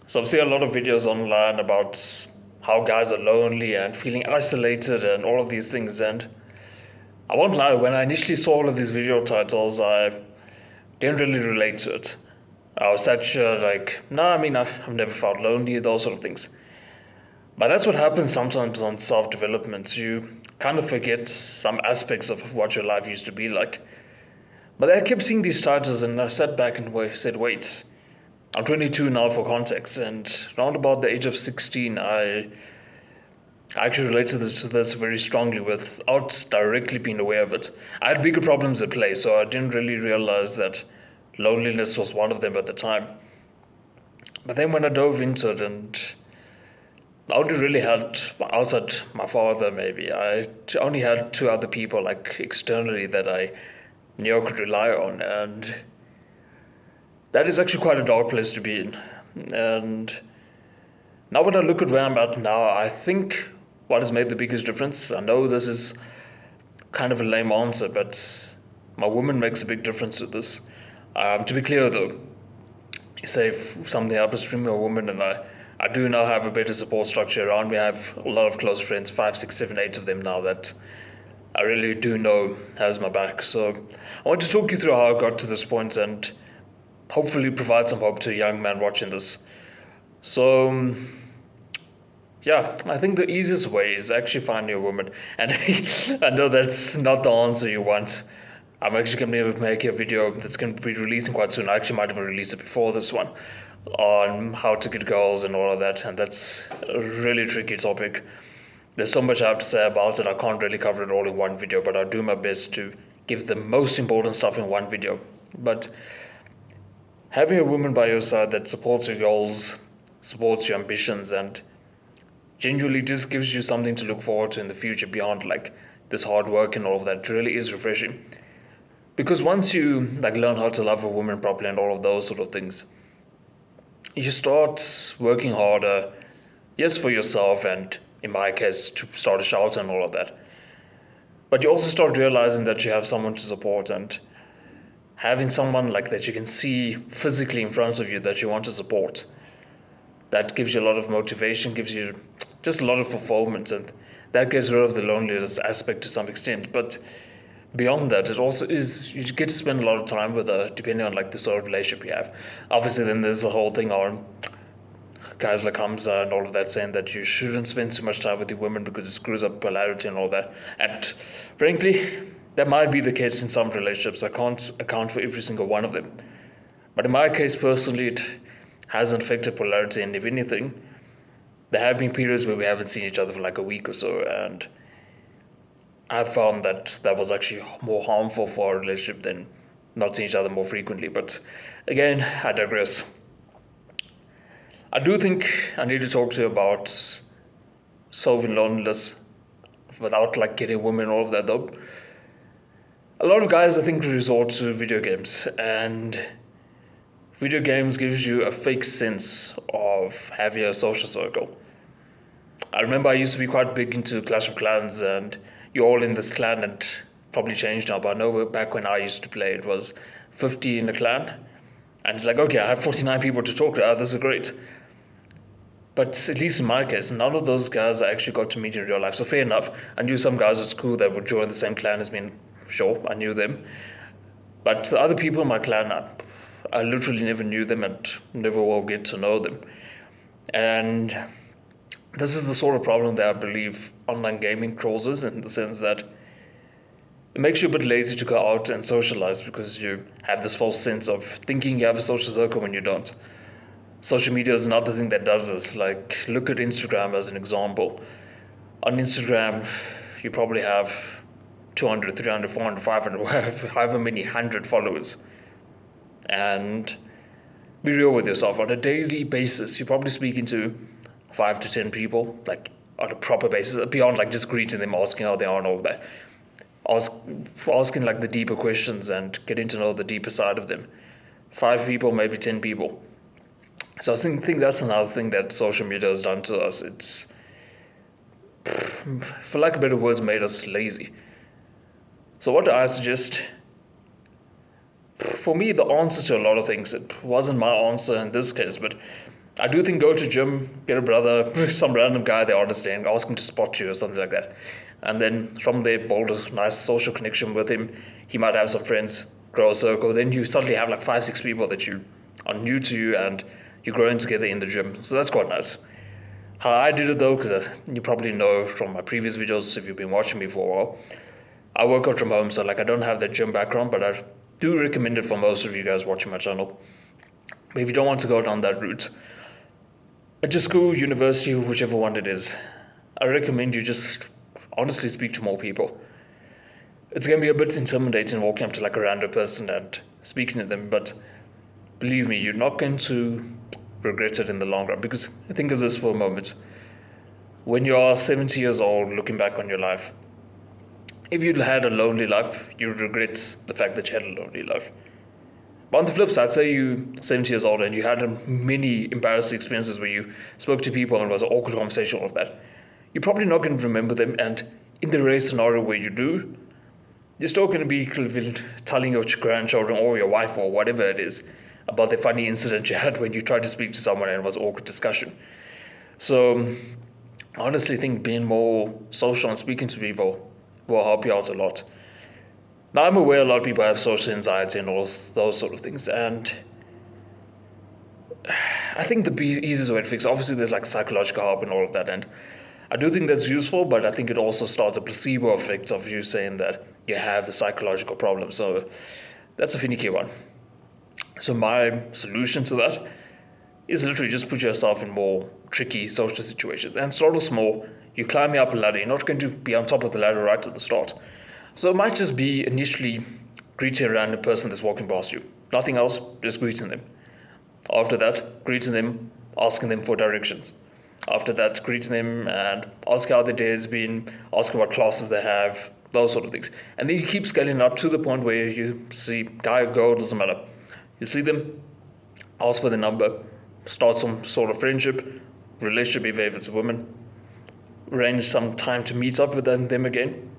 So I've seen a lot of videos online about how guys are lonely and feeling isolated and all of these things. And I won't lie, when I initially saw all of these video titles, I didn't really relate to it. I was such like, no, I mean, I've never felt lonely, those sort of things. But that's what happens sometimes on self development. You kind of forget some aspects of what your life used to be like. But I kept seeing these titles and I sat back and said, wait, I'm 22 now for context, and around about the age of 16, I actually related to this very strongly without directly being aware of it. I had bigger problems at play, so I didn't really realize that loneliness was one of them at the time. But then when I dove into it, and I only really had, outside my father maybe, I only had two other people like externally that I knew I could rely on, and that is actually quite a dark place to be in. And now when I look at where I'm at now, I think what has made the biggest difference, I know this is kind of a lame answer, but my woman makes a big difference to this. To be clear though, say if something happens to me, a woman, and I do now have a better support structure around me. I have a lot of close friends, five, six, seven, eight of them now that I really do know has my back. So I want to talk you through how I got to this point and hopefully provide some hope to a young man watching this. So yeah, I think the easiest way is actually finding a woman. And I know that's not the answer you want. I'm actually going to make a video that's going to be releasing quite soon. I actually might even release it before this one on how to get girls and all of that. And that's a really tricky topic. There's so much I have to say about it. I can't really cover it all in one video, but I'll do my best to give the most important stuff in one video. But having a woman by your side that supports your goals, supports your ambitions, and genuinely just gives you something to look forward to in the future beyond like this hard work and all of that really is refreshing. Because once you like learn how to love a woman properly and all of those sort of things, you start working harder, yes, for yourself and in my case to start a shelter and all of that. But you also start realizing that you have someone to support, and having someone like that you can see physically in front of you that you want to support, that gives you a lot of motivation, gives you just a lot of fulfillment, and that gets rid of the loneliness aspect to some extent. But beyond that, it also is you get to spend a lot of time with her, depending on like the sort of relationship you have. Obviously, then there's a whole thing on guys like Hamza and all of that saying that you shouldn't spend too much time with your women because it screws up polarity and all that. And frankly, that might be the case in some relationships. I can't account for every single one of them. But in my case personally, it hasn't affected polarity, and if anything, there have been periods where we haven't seen each other for like a week or so, and I found that that was actually more harmful for our relationship than not seeing each other more frequently. But again, I digress. I do think I need to talk to you about solving loneliness without like getting women, all of that though. A lot of guys I think resort to video games, and video games gives you a fake sense of having a social circle. I remember I used to be quite big into Clash of Clans, and you're all in this clan, and probably changed now, but I know back when I used to play, it was 50 in a clan, and it's like, okay, I have 49 people to talk to. This is great. But at least in my case, none of those guys I actually got to meet in real life. So fair enough. I knew some guys at school that would join the same clan as me. Sure, I knew them. But the other people in my clan, I literally never knew them and never will get to know them. And this is the sort of problem that I believe online gaming causes, in the sense that it makes you a bit lazy to go out and socialize because you have this false sense of thinking you have a social circle when you don't. Social media is another thing that does this. Like, look at Instagram as an example. On Instagram, you probably have 200, 300, 400, 500, however many hundred followers. And be real with yourself. On a daily basis, you're probably speaking to 5 to 10 people, like on a proper basis, beyond like just greeting them, asking how they are and all that. Asking like the deeper questions and getting to know the deeper side of them. 5 people, maybe 10 people. So I think that's another thing that social media has done to us. It's, for lack of better words, made us lazy. So what do I suggest? For me, the answer to a lot of things, it wasn't my answer in this case, but I do think go to gym, get a brother, some random guy they understand, ask him to spot you or something like that. And then from there, build a nice social connection with him. He might have some friends, grow a circle. Then you suddenly have like 5, 6 people that you are new to you and you're growing together in the gym. So that's quite nice. How I did it though, because you probably know from my previous videos if you've been watching me for a while, I work out from home, so like I don't have that gym background, but I do recommend it for most of you guys watching my channel. But if you don't want to go down that route, at your school, university, whichever one it is, I recommend you just honestly speak to more people. It's going to be a bit intimidating walking up to like a random person and speaking to them, but believe me, you're not going to regret it in the long run. Because think of this for a moment. When you are 70 years old, looking back on your life, if you'd had a lonely life, you'd regret the fact that you had a lonely life. But on the flip side, say you're 70 years old and you had many embarrassing experiences where you spoke to people and it was an awkward conversation, all of that. You're probably not going to remember them, and in the rare scenario where you do, you're still going to be telling your grandchildren or your wife or whatever it is about the funny incident you had when you tried to speak to someone and it was an awkward discussion. So I honestly think being more social and speaking to people will help you out a lot. Now, I'm aware a lot of people have social anxiety and all those sort of things, and I think the easiest way to fix it, obviously there's like psychological help and all of that, and I do think that's useful, but I think it also starts a placebo effect of you saying that you have the psychological problem. So that's a finicky one. So my solution to that is literally just put yourself in more tricky social situations and start off small. You're climbing up a ladder. You're not going to be on top of the ladder right at the start. So it might just be initially greeting a random person that's walking past you. Nothing else, just greeting them. After that, greeting them, asking them for directions. After that, greeting them and ask how their day has been, asking what classes they have, those sort of things. And then you keep scaling up to the point where you see guy or girl, doesn't matter. You see them, ask for the number, start some sort of friendship, relationship if it's a woman, arrange some time to meet up with them again.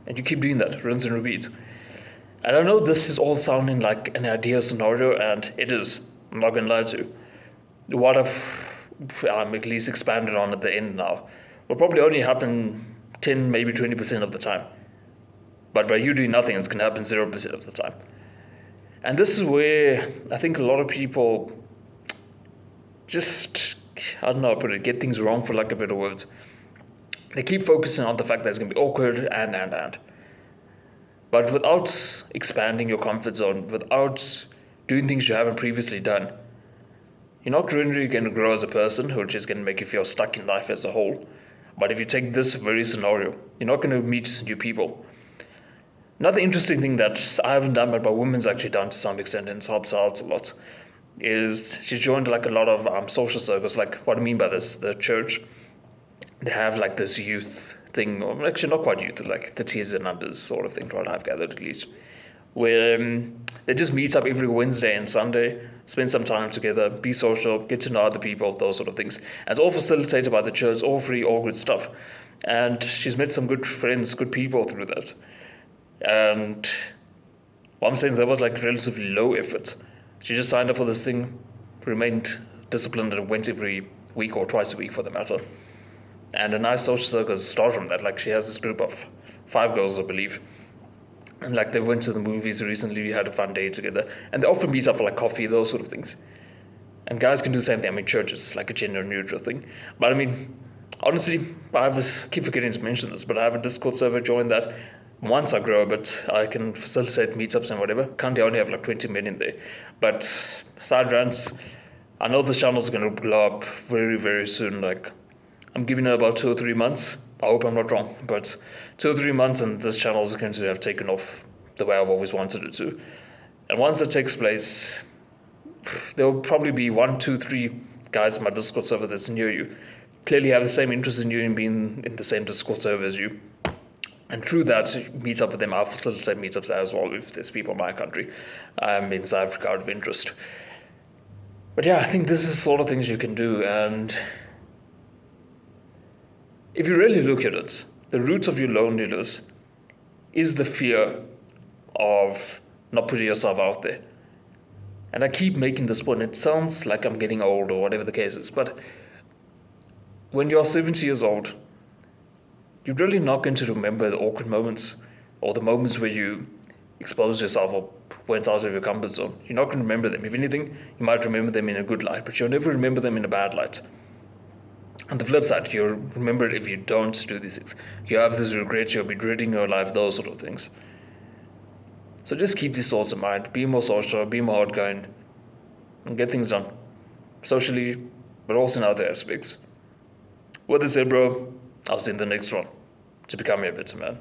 And you keep doing that, rinse and repeat. And I know this is all sounding like an ideal scenario, and it is. I'm not going to lie to you. What I'm at least expanded on at the end now will probably only happen 10, maybe 20% of the time. But by you doing nothing, it's going to happen 0% of the time. And this is where I think a lot of people just, I don't know how to put it, get things wrong for lack of better words. They keep focusing on the fact that it's going to be awkward and. But without expanding your comfort zone, without doing things you haven't previously done, you're not really going to grow as a person, which is going to make you feel stuck in life as a whole. But if you take this very scenario, you're not going to meet new people. Another interesting thing that I haven't done, but my woman's actually done to some extent and helps out a lot, is she's joined like a lot of social circles. Like, what I mean by this, the church, they have like this youth thing, or actually not quite youth, like the teens and unders sort of thing, what I've gathered at least, where they just meet up every Wednesday and Sunday, spend some time together, be social, get to know other people, those sort of things. And it's all facilitated by the church, all free, all good stuff. And she's met some good friends, good people through that. And what I'm saying is that was like relatively low effort. She just signed up for this thing, remained disciplined, and went every week or twice a week for the matter. And a nice social circle started from that. Like, she has this group of 5 girls, I believe. And like, they went to the movies recently, we had a fun day together. And they often meet up for like coffee, those sort of things. And guys can do the same thing. I mean, church is like a gender neutral thing. But I mean, honestly, keep forgetting to mention this, but I have a Discord server, join that. Once I grow a bit, I can facilitate meetups and whatever. Currently I only have like 20 men in there. But side rants, I know this channel is going to blow up very, very soon. Like, I'm giving it about 2 or 3 months. I hope I'm not wrong, but 2 or 3 months and this channel is going to have taken off the way I've always wanted it to. And once that takes place, there will probably be 1, 2, 3 guys in my Discord server that's near you. Clearly have the same interest in you and being in the same Discord server as you. And through that, meet up with them. I'll facilitate meetups as well if there's people in my country. I'm in South Africa out of interest. But yeah, I think this is the sort of things you can do. And if you really look at it, the root of your loneliness is the fear of not putting yourself out there. And I keep making this point. It sounds like I'm getting old or whatever the case is, but when you're 70 years old, you're really not going to remember the awkward moments or the moments where you exposed yourself or went out of your comfort zone. You're not going to remember them. If anything, you might remember them in a good light, but you'll never remember them in a bad light. On the flip side, you'll remember it if you don't do these things. You have this regret, you'll be dreading your life, those sort of things. So just keep these thoughts in mind. Be more social, be more outgoing, and get things done. Socially, but also in other aspects. With this said, bro, I'll see you in the next one to become a better man.